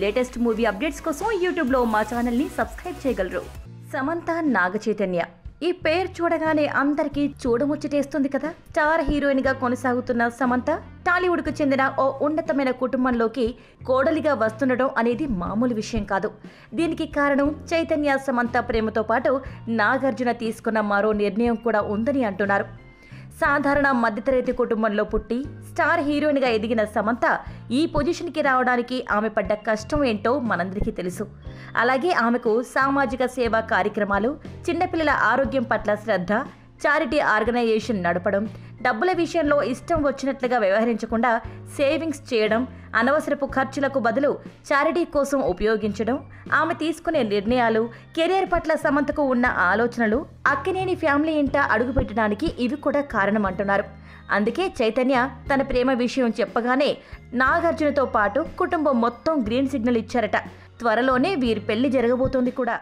Latest movie updates కోసం యూట్యూబ్లో మా ఛానల్ని సబ్స్క్రైబ్ చేయగలరు. సమంత, నాగచైతన్య ఈ పేరు చూడగానే అందరికీ చూడముచ్చటేస్తుంది కదా. స్టార్ హీరోయిన్గా కొనసాగుతున్న సమంత టాలీవుడ్కు చెందిన ఓ ఉన్నతమైన కుటుంబంలోకి కోడలిగా వస్తుండడం అనేది మామూలు విషయం కాదు. దీనికి కారణం చైతన్య సమంత ప్రేమతో పాటు నాగార్జున తీసుకున్న మరో నిర్ణయం కూడా ఉందని అంటున్నారు. సాధారణ మధ్యతరగతి కుటుంబంలో పుట్టి స్టార్ హీరోయిన్గా ఎదిగిన సమంత ఈ పొజిషన్కి రావడానికి ఆమె పడ్డ కష్టం ఏంటో మనందరికీ తెలుసు. అలాగే ఆమెకు సామాజిక సేవా కార్యక్రమాలు, చిన్నపిల్లల ఆరోగ్యం పట్ల శ్రద్ధ, చారిటీ ఆర్గనైజేషన్ నడపడం, డబ్బుల విషయంలో ఇష్టం వచ్చినట్లుగా వ్యవహరించకుండా సేవింగ్స్ చేయడం, అనవసరపు ఖర్చులకు బదులు చారిటీ కోసం ఉపయోగించడం, ఆమె తీసుకునే నిర్ణయాలు, కెరీర్ పట్ల సమంతకు ఉన్న ఆలోచనలు అక్కినేని ఫ్యామిలీ ఇంట అడుగుపెట్టడానికి ఇవి కూడా కారణం అంటున్నారు. అందుకే చైతన్య తన ప్రేమ విషయం చెప్పగానే నాగార్జునతో పాటు కుటుంబం మొత్తం గ్రీన్ సిగ్నల్ ఇచ్చారట. త్వరలోనే వీరి పెళ్లి జరగబోతోంది కూడా.